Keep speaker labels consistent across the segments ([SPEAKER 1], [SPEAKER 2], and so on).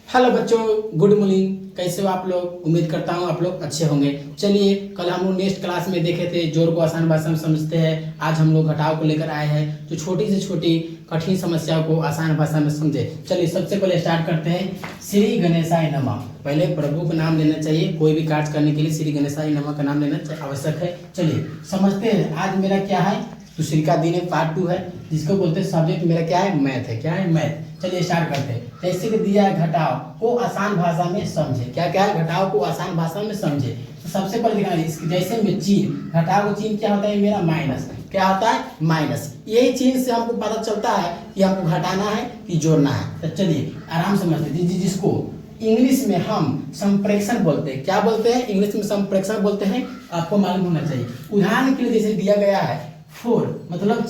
[SPEAKER 1] Hello बच्चों, good morning. कैसे हो आप लोग? उम्मीद करता हूँ आप लोग अच्छे होंगे। चलिए, कल हम लोग नेक्स्ट क्लास में देखे थे जोड़ को आसान भाषा में समझते हैं। आज हम लोग घटाव को लेकर आए हैं, जो छोटी से छोटी कठिन समस्याओं को आसान भाषा में समझे। चलिए, सबसे पहले स्टार्ट करते हैं। श्री गणेशाय नमः। पहले प्रभु का नाम लेना चाहिए। कोई भी कार्य करने के लिए श्री गणेशाय नमः का नाम लेना आवश्यक है। चलिए समझते हैं। आज मेरा क्या है? दूसरी का दिन है, पार्ट 2 है, जिसको बोलते हैं सब्जेक्ट मेरा क्या है? मैथ है। क्या है? मैथ। चलिए स्टार्ट करते हैं। जैसे कि दिया है घटाव को आसान भाषा में समझे। क्या क्या है? घटाव को आसान भाषा में समझे। तो सबसे पहले दिखाना है, जैसे में चिन्ह, घटाव का चिन्ह क्या होता है? मेरा माइनस। क्या होता है? माइनस। यही चिन्ह से हमको पता चलता है कि हमको घटाना है कि जोड़ना है। तो चलिए आराम से समझते हैं। जिसको इंग्लिश में हम संप्रेक्षण बोलते हैं। क्या बोलते हैं? इंग्लिश में संप्रेक्षण बोलते हैं। आपको मालूम होना चाहिए। उदाहरण के लिए जैसे दिया गया है 4 मतलब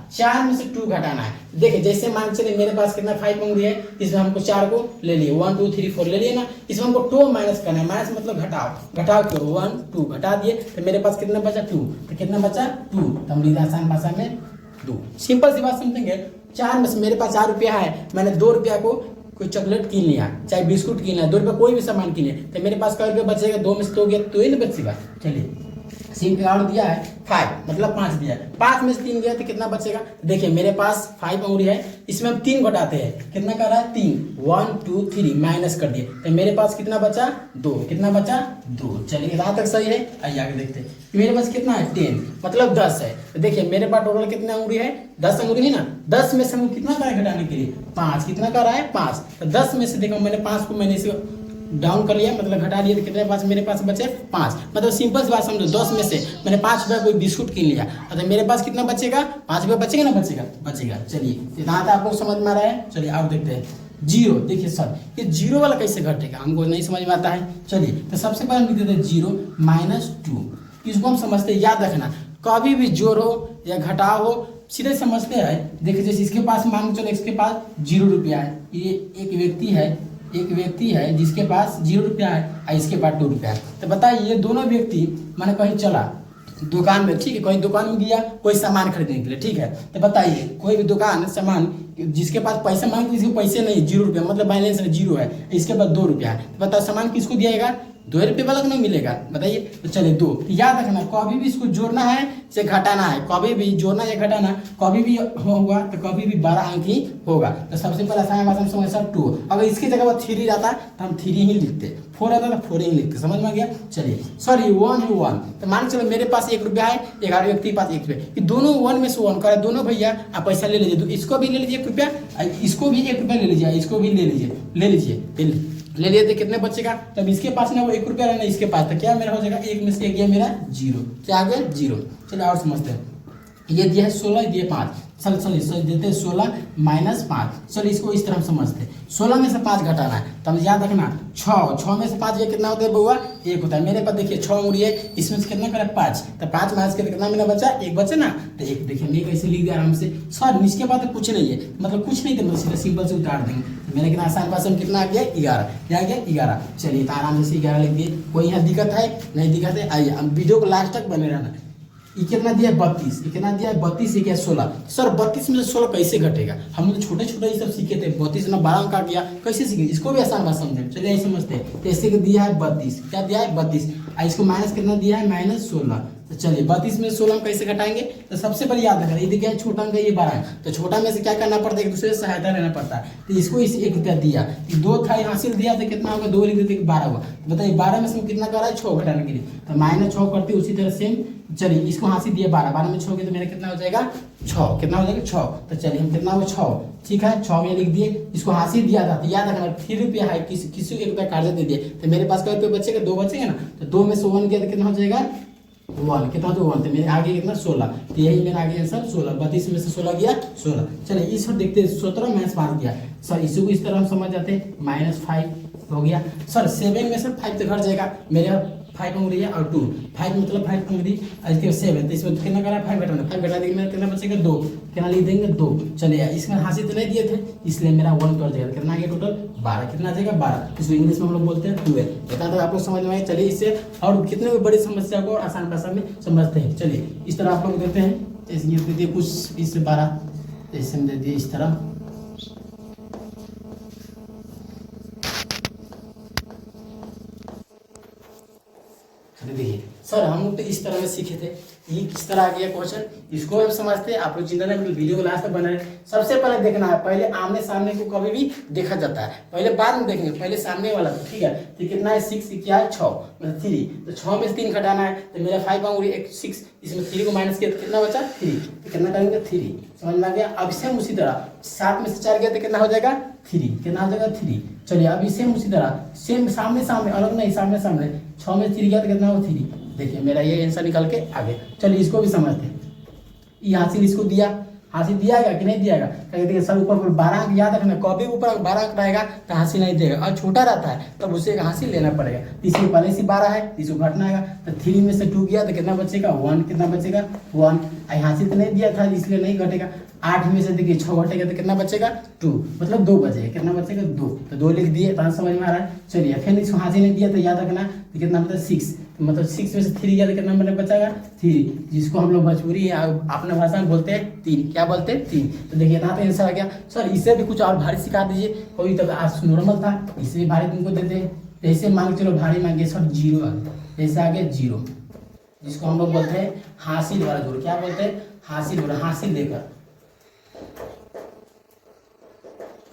[SPEAKER 1] 4 में से 2 घटाना है। देखिए, जैसे मान चलिए मेरे पास कितना 5 अंगुरी है, इसमें हमको 4 को ले लिए, 1 2 3 4 ले लिए ना। इसमें हमको 2 माइनस करना है। माइनस मतलब घटाओ। घटाओ क्यों? 1 2 घटा दिए तो मेरे पास कितना बचा? 2। तो कितना बचा? 2। तो हम लिखा आसान भाषा में 2। सिंपल सी बात समझेंगे। 4 में से मेरे पास 4 रुपया है, मैंने 2 रुपया को कोई चॉकलेट कीन लिया, चाहे बिस्कुट कीन लिया, 2 रुपया कोई भी सामान कीन लिया, तो मेरे पास क्या रुपया बचेगा? 2 में से 2 गया तो ही ना बचेगा। चलिए सिंपल दिया है 5 मतलब 5 दिया है। 5 में से 3 गया तो कितना बचेगा? देखिए मेरे पास 5 अंगुरी है, इसमें हम 3 घटाते हैं। कितना कर रहा है? 3 1 2 3 माइनस कर दिए तो मेरे पास कितना बचा? 2। कितना बचा? 2। चलिए यहाँ तक सही है। आइए आगे देखते हैं। मेरे पास कितना है? 10 मतलब 10 है। तो देखिए मेरे पास टोटल कितना अंगुरी है? 10 अंगुरी है ना। 10 में से हम कितना कर घटाने के लिए? 5। कितना कर रहा है? 5। तो 10 में से देखो मैंने 5 को मैंने इसे डाउन कर लिया, मतलब घटा लिया, तो कितने पास मेरे पास बचे? 5। मतलब सिंपल सी बात समझो, 10 में से मैंने 5 रुपया कोई बिस्कुट कीन लिया, तो मेरे पास कितना बचेगा? 5 रुपया बचेगा ना? बचेगा। चलिए यहाँ तक आपको समझ में आ रहा है। चलिए आप देखते हैं। 0। देखिए सर, ये 0 वाला कैसे घटेगा? हमको नहीं समझ में आता है। चलिए तो सबसे पहले हम लिख देते हैं 0 -2। इसको हम समझते हैं। याद रखना, कभी भी जोड़ हो या घटाव हो सीधे समझते हैं। देखिए जैसे इसके पास मान चलो इसके पास 0 रुपया है, ये एक व्यक्ति है जिसके पास 0 रुपया है और इसके पास 2 रुपया है। तो बताइए ये दोनों व्यक्ति मैंने कहीं चला दुकान में, ठीक है, कहीं दुकान में गया कोई सामान खरीदने के लिए, ठीक है। तो बताइए कोई भी दुकान सामान, जिसके पास पैसा मांगे इसके पैसे नहीं, 0 रुपया मतलब बैलेंस में 0 है, इसके पास 2 रुपया है। तो बताओ सामान किसको दिएगा? 2 रुपये वाला को नहीं मिलेगा। बताइए। तो चलिए 2। याद रखना, कभी भी इसको जोड़ना है से घटाना है। कभी भी जोड़ना या घटाना कभी भी होगा तो कभी भी 12 अंक ही होगा। तो सबसे पहले आसान भाषा में समझ सर 2। अगर इसकी जगह पर 3 रहता तो हम 3 ही लिखते, 4 रहता तो 4 ही लिखते। समझ में आ गया? चलिए सर ये 1 है 1। तो मान चलो मेरे पास 1 रुपया है, 11 व्यक्ति के पास 1 रुपया, कि दोनों 1 में से 1 करे। दोनों भैया आप पैसा ले लीजिए, इसको भी ले लीजिए 1 रुपया, इसको भी 1 रुपया ले लीजिए, इसको भी ले लीजिए। ले लिए तो कितने बचेगा? तब इसके पास ना वो 1 रुपया रहना, इसके पास तो क्या मेरा हो जाएगा? 1 में से 1 गया मेरा 0। क्या आ गया? 0। चलिए और समझते हैं। ये दिया है 16, ये 5। चलिए देते हैं 16 -5। चलिए इसको इस तरह समझते हैं। 16 में से 5 घटाना है, तब याद रखना 6 में से 5 ये कितना होता है बउआ? 1 होता है। मेरे पास देखिए 6 अंगुरी है, इसमें से कितना करे? 5। तो 5 माइनस करके कितना मेरा बचा? 1 बचे ना। तो 1 देखिए मैं कैसे लिख दिया आराम से। सर इसके बाद तो कुछ नहीं है, मतलब कुछ नहीं था, सीधा सिंपल से उतार देंगे। तो मैंने कितना आसान भाषा में कितना आ गया? 11। क्या आ गया? 11। चलिए तो आराम से 11 लिख दिए। कोई यहाँ दिक्कत है? नहीं दिक्कत है। आइए हम वीडियो को लास्ट तक बने रहना। ये कितना दिया है? 32। ये कितना दिया है? 32। ये क्या? 16। सर 32 में से 16 कैसे घटेगा? हम तो छोटे ये सब सीखे थे। 32 ना 12 काट गया, कैसे सीखे? इसको भी आसान बात समझे। चलिए यही समझते हैं। तो ऐसे दिया है 32। क्या दिया है? 32। इसको माइनस कितना दिया है? -16। तो चलिए 32 में 16 हम कैसे घटाएंगे? तो सबसे पहले याद रखना, ये देखिए छोटा अंक है, ये 12 है, तो छोटा में से क्या करना पड़ता है? एक दूसरे से सहायता लेना पड़ता है। तो इसको इस 1 रुपया दिया, 2 था हासिल दिया तो कितना होगा? 2 लिख देते 12 हुआ। तो बताइए 12 में से कितना कर रहा है? 6 घटाने के लिए, तो -6 करते उसी तरह सेम। चलिए इसको हासिल दिया 12 में 6 के तो मेरा कितना हो जाएगा? 6। कितना हो जाएगा? 6। तो चलिए हम कितना होगा? 6। ठीक है 6 में लिख दिए। इसको हासिल दिया था तो याद रखना 3 रुपया है, किसी को 1 रुपया काट दे दिए, तो मेरे पास क्या रुपये बचेगा? 2 बचेगा ना। तो 2 में से 1 गया तो कितना हो जाएगा? 1। कितना? तो 1। तो मेरे आगे कितना? 16। तो यही मेरा आगे आंसर 16। 32 में से 16 गया 16। चलिए इस देखते हैं 17 -5 गया। सर इसी को इस तरह हम समझ जाते हैं। -5 हो गया। सर 7 में से 5 तो घट जाएगा। मेरे 5 अंगुरी है और 2, 5 मतलब 5 अंगुरी, इसके 7, तो इसमें कितना करा? 5 घटाना, 5 घटा देंगे मेरा कितना बचेगा? 2। कितना लिख देंगे? 2। चलिए इसमें हासिल तो नहीं दिए थे, इसलिए मेरा 1 कर जाएगा। कितना आ गया टोटल? 12। कितना आ जाएगा? 12। इसको इंग्लिश में हम लोग बोलते हैं 12। इतना तो आप लोग समझ में आए। चलिए इससे और कितने भी बड़ी समस्या को आसान भाषा में समझते हैं। चलिए इस तरह आप लोग देते हैं। ये दे दिए कुछ इससे 12, ऐसे में दे दिए इस तरह। इस तरह में सीखे थे। ये किस तरह आ गया क्वेश्चन, इसको हम समझते हैं। आप लोग चिंता नहीं, वीडियो को लास्ट तक बना रहे। सबसे पहले देखना है, पहले आमने सामने को कभी भी देखा जाता है, पहले बाद में देखेंगे, पहले सामने वाला तो ठीक है। तो कितना है 6, क्या है 6 मतलब 3, तो 6 में से 3 घटाना है, तो मेरा 5 आऊंगी 6, इसमें 3 को माइनस किया तो कितना बचा 3, तो कितना करेंगे 3, समझ में आ गया। अब सेम उसी तरह 7 में से 4 गया तो कितना हो जाएगा 3, कितना हो जाएगा 3। चलिए अभी सेम उसी तरह, सेम सामने सामने, अलग नहीं, सामने सामने 6 में 3 गया तो कितना हो 3। देखिए मेरा ये आंसर निकल के आ गया। चलिए इसको भी समझते हैं। ये हासिल इसको दिया, हासिल दिया कि नहीं दिया? देखिए सर ऊपर 12 अंक याद रखना, कभी ऊपर 12 अंक रहेगा तो हासिल नहीं देगा, और छोटा रहता है तब उसे एक हासिल लेना पड़ेगा। इसमें पहले से 12 है, इसको घटना आएगा, तो 3 में से 2 गया तो कितना बचेगा 1, कितना बचेगा 1। हासिल तो नहीं दिया था इसलिए नहीं घटेगा। 8 में से देखिए 6 घटेगा तो कितना बचेगा 2, मतलब 2 बचेगा, कितना बचेगा 2, तो 2 लिख दिए, तो समझ में आ रहा है। चलिए फिर इसको हासिल नहीं दिया तो याद रखना, तो कितना मतलब 6, मतलब 6 में से 3 गया तो कितना मतलब बचेगा 3, जिसको हम लोग भोजपुरी है अपने भाषा में बोलते हैं 3, क्या बोलते हैं 3। तो देखिए यहाँ पे आंसर आ गया। सर इससे भी कुछ और भारी सिखा दीजिए, कोई तो आज नॉर्मल था, इससे भी भारी तुमको देते हैं। जैसे मान के चलो भारी मांगे सर 0 आ गया, जैसे आ गया 0, जिसको हम लोग बोलते हैं हासिल वाला जोड़, क्या बोलते हैं हासिल वाला, हासिल देकर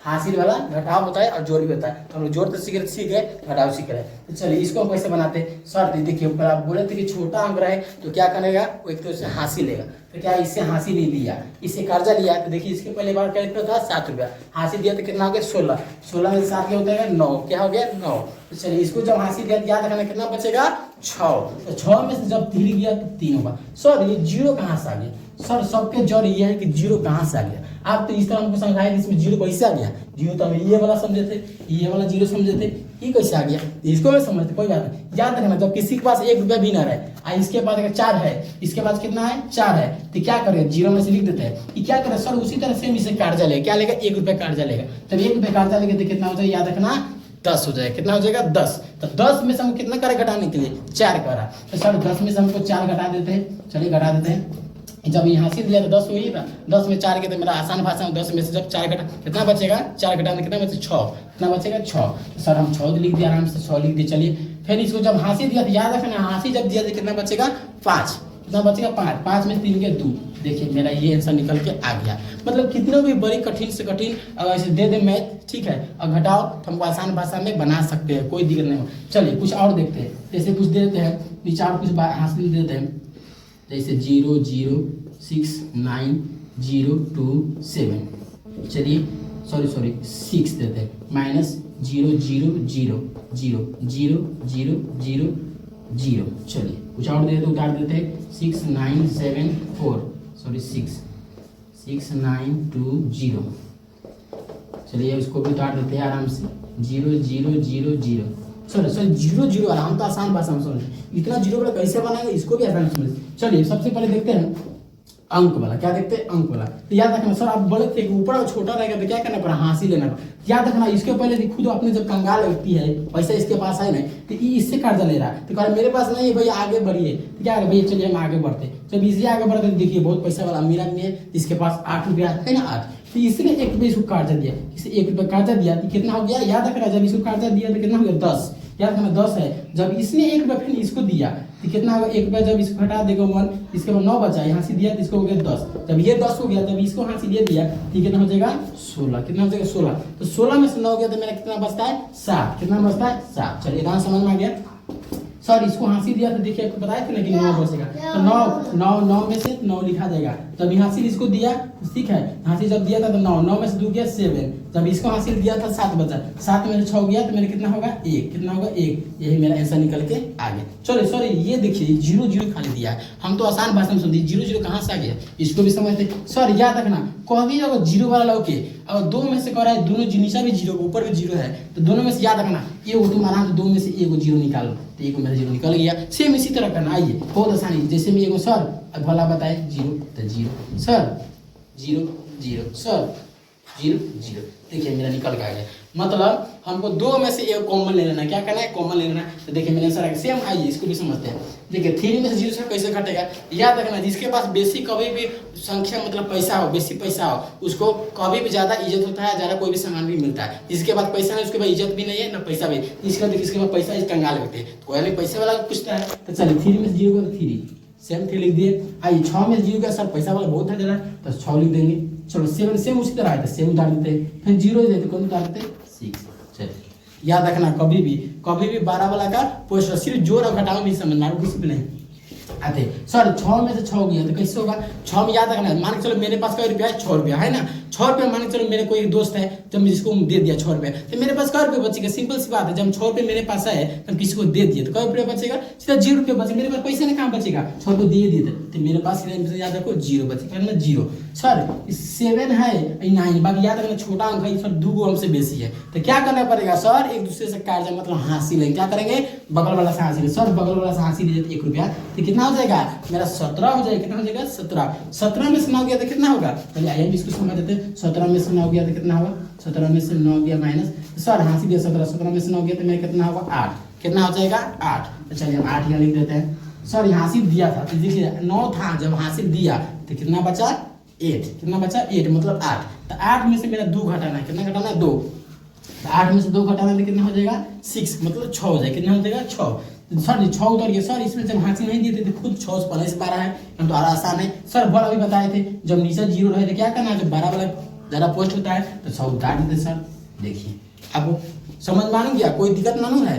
[SPEAKER 1] हासिल वाला घटाव होता है और जोड़ भी होता है। तो हम लोग जोड़ तो सीख गए, घटाव सीख रहे हैं। तो चलिए इसको हम कैसे बनाते हैं। सर देखिए ऊपर आप बोले थे कि छोटा अंक रहे तो क्या करेगा, वो एक तो इससे हासिल लेगा, तो क्या इससे हासिल ही लिया, इससे कर्जा लिया, तो देखिए इसके पहले बार क्या था 7 रुपया, हासिल दिया तो कितना हो गया 16, 16 में 7 क्या होता है 9, क्या हो गया 9। तो चलिए इसको जब हासिल दिया याद रखना कितना बचेगा 6, तो 6 में से जब 3 गया तो 3 होगा। सर ये 0 कहाँ से आ गया? सर सबके जड़ ये है कि 0 कहाँ से आ गया। आप तो इस तरह हमको समझाए इसमें 0 कैसे आ गया, 0 तो हम ये वाला समझे थे, ये वाला 0 समझे थे, ये कैसे आ गया इसको भी समझते, कोई बात नहीं। याद रखना जब किसी के पास 1 रुपया भी ना रहे, इसके पास अगर 4 है, इसके पास कितना है 4 है, तो क्या करेगा 0 में से लिख देते हैं। ये क्या करे सर उसी तरह सेम इसे कर्जा लेगा, क्या लेगा 1 रुपया कर्जा लेगा, तब 1 रुपया कर्जा लेगा तो कितना हो जाएगा याद रखना 10 हो जाएगा, कितना हो जाएगा 10। तो 10 में से हम कितना करे घटाने के लिए 4 करा, तो सर 10 में से हमको 4 घटा देते हैं। चलिए घटा देते हैं, जब यहाँ से दिया तो 10 हुई था, 10 में 4 के तो मेरा आसान भाषा में 10 में से जब 4 घटा कितना बचेगा, 4 घटाने कितना बचे 6, कितना बचेगा 6। तो सर हम 6 लिख दिया, आराम से 6 लिख दिए। चलिए फिर इसको जब हासिल दिया तो याद रखना हासिल जब दिया तो कितना बचेगा 5, कितना बचेगा 5, 5 में 3 के 2। देखिए मेरा ये आंसर निकल के आ गया। मतलब कितना भी बड़ी कठिन से कठिन अगर ऐसे दे दे मैथ ठीक है और घटाओ तो हमको आसान भाषा में बना सकते हैं, कोई दिक्कत नहीं हो। चलिए कुछ और देखते हैं, जैसे कुछ दे देते हैं नीचे और कुछ हासिल दे देते हैं, जैसे 0 0 6 9 0 2 7। चलिए सॉरी 6 देते हैं, माइनस 0 0 0 0 0 0 0 0। चलिए कुछ और दे तो उतार देते हैं 6 9 7 4 6 6 9 2 0। चलिए उसको भी उतार देते हैं आराम से 0 0 0 0। सर 0 0 आराम तो आसान भाषा में समझ, इतना 0 वाला कैसे बनाएंगे इसको भी आसान समझ। चलिए सबसे पहले देखते हैं अंक वाला, क्या देखते हैं अंक वाला। तो याद रखना सर आप बोले थे कि ऊपर छोटा रहेगा तो क्या करना पड़ा हासिल लेना पड़ा। याद रखना इसके पहले खुद अपने जब कंगाल व्यक्ति है पैसा इसके पास है नहीं तो ये इससे कर्जा ले रहा है, तो कह मेरे पास नहीं है भैया आगे बढ़िए, तो क्या है भैया चलिए हम आगे बढ़ते। जब इसे आगे बढ़ते देखिए बहुत पैसा वाला अमीर आदमी है इसके पास 8 रुपया है ना 8, तो इसने 1 रुपये इसको कर्जा दिया, इसे 1 रुपया कर्जा दिया तो कितना हो गया याद रखना, जब इसको कर्जा दिया तो कितना हो गया 10, याद रखना 10 है। जब इसने 1 रुपया फिर इसको दिया तो कितना होगा 1 रुपया, जब इसको हटा देगा 1, इसके बाद 9 बचा, यहाँ से दिया तो इसको हो गया 10। जब ये 10 हो गया जब इसको यहाँ से ये दिया तो कितना हो जाएगा 16, कितना हो जाएगा 16। तो 16 में से 9 गया तो मेरा कितना बचता है 7, कितना बचता है 7। चलिए यहाँ समझ में आ गया। सर इसको हासिल दिया तो देखिए आपको बताया था ना कि 9 बचेगा, तो 9 में से 9 लिखा जाएगा। जब हासिल इसको दिया ठीक है, हासिल जब दिया था तो 9 में से 2 गया 7, जब इसको हासिल दिया था 7 बचा, 7 में से 6 गया तो मेरा कितना होगा 1, कितना होगा 1। यही मेरा आंसर निकल के आ गया। चलो सॉरी ये देखिए 0 0 खाली दिया है, हम तो आसान भाषा में समझिए 0 0 कहाँ से आ गया इसको भी समझते। सर याद रखना कभी अगर 0 वाला लौके और 2 में से कह रहा है दोनों नीचा भी 0 ऊपर भी 0 है तो दोनों में से याद रखना ये तुम आराम से 2 में से 1 0 निकालो, तो 1 मेरा 0 निकल गया। सेम इसी तरह करना, आइए बहुत आसानी, जैसे मैं एगो सर भला बताए 0 तो 0 सर 0 0 सर 0 0। देखिए मेरा निकल गया है, मतलब हमको दो में से एक कॉमन ले लेना है। क्या करना है? कॉमन ले लेना है। तो देखिए मेरा आंसर है सेम। आइए इसको भी समझते हैं। देखिए 3 में से 0 से कैसे घटेगा, याद रखना जिसके पास बेसी कभी भी संख्या मतलब पैसा हो, बेसी पैसा हो, उसको कभी भी ज़्यादा इज्जत होता है, ज़्यादा कोई भी सामान भी मिलता है। जिसके पास पैसा नहीं उसके पास इज्जत भी नहीं है ना पैसा भी। जिसके पास पैसा इस कंगाल होते हैं, तो कोई पैसे वाला पूछता है। तो चलिए 3 में से 0 का 3 सेम 3 लिख दिए। आइए 6 में 0 का सर पैसा वाला बहुत है ज़्यादा, तो 6 लिख देंगे। चलो 7 सेम उसी तरह है, तो 7 उतार देते हैं। फिर 0 देते कौन उतार देते 6। चलिए याद रखना कभी भी 12 वाला का पोस्टर सिर्फ जोड़ और घटाओ में समझना, और कुछ भी नहीं आते। सर 6 में से 6 गया तो कैसे होगा? 6 में याद रखना है, मान के चलो मेरे पास कै रुपया है? 6 रुपया है ना। 6 रुपये मान के चलो मेरे कोई दोस्त है तो मैं जिसको दे दिया 6 रुपये, तो मेरे पास कै रुपये बचेगा? सिंपल सी बात है, जब 6 रुपये मेरे पास है तो किसी को दे दिए तो कै रुपये बचेगा? सीधा 0 रुपये बचेगा। मेरे पास पैसा नहीं कहाँ बचेगा? 6 रुपये दिए दिए तो मेरे पास याद रखो 0 बचेगा ना 0। सर 7 है 9, बाकी याद रखना छोटा अंक है सर, 2 हमसे बेसी है। तो क्या करना पड़ेगा सर? एक दूसरे से काट जाए, मतलब हाँसी लेंगे। क्या करेंगे? बगल वाला से हाँसी ले। सर बगल वाला से हाँसी लीजिए तो 1 रुपया, तो कितना हो जाएगा? मेरा 17 हो जाएगा। कितना हो जाएगा? 17। 17 में से 9 गया तो कितना होगा? पहले आइए इसको समझ देते हैं। 17 में से 9 गया तो कितना होगा? 17 में से 9 गया माइनस, सर हाँसी दिया 17, 17 में से 9 गया तो मेरा कितना होगा? 8। कितना हो जाएगा? 8। तो चलिए हम 8 यहाँ लिख देते हैं। सर यहाँ से दिया था तो देखिए 9 था, जब हासिल दिया तो कितना बचा? 8। कितना बचा? 8 मतलब 8। तो 8 में से मेरा 2 घटाना है। कितना घटाना है? 2। तो 8 में से 2 घटाना है तो कितना हो जाएगा? 6, मतलब 6 हो जाएगा। कितना हो जाएगा? 6। सर 6 उतर गया। सर इसमें जब हासिल नहीं दिए थे तो खुद 6 से पहले से 12 है, हम तो आसान है। सर बड़ा अभी बताए थे जब नीचे 0 रहे थे क्या करना है? जब 12 वाला ज़्यादा पोस्ट होता है तो 6 उतार देते। सर देखिए आपको समझ मालूम गया? कोई दिक्कत मालूम है?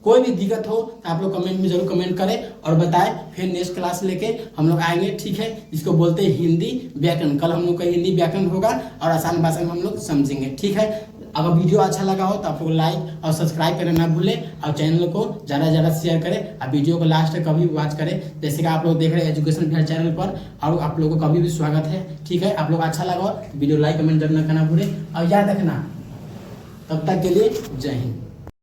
[SPEAKER 1] कोई भी दिक्कत हो तो आप लोग कमेंट में जरूर कमेंट करें और बताएं। फिर नेक्स्ट क्लास लेके हम लोग आएंगे, ठीक है? इसको बोलते हैं हिंदी व्याकरण। कल हम लोग का हिंदी व्याकरण होगा और आसान भाषा में हम लोग समझेंगे, ठीक है? अगर वीडियो अच्छा लगा हो तो आप लोग लाइक और सब्सक्राइब करना ना भूलें और चैनल को ज़्यादा से ज़्यादा शेयर करें और वीडियो को लास्ट तक कभी भी वॉच करें। जैसे कि आप लोग देख रहे हैं एजुकेशन बिहार चैनल पर, और आप लोगों को कभी भी स्वागत है, ठीक है? आप लोग अच्छा लगा हो तो वीडियो लाइक कमेंट जरूर करना भूलें और याद रखना। तब तक के लिए जय हिंद।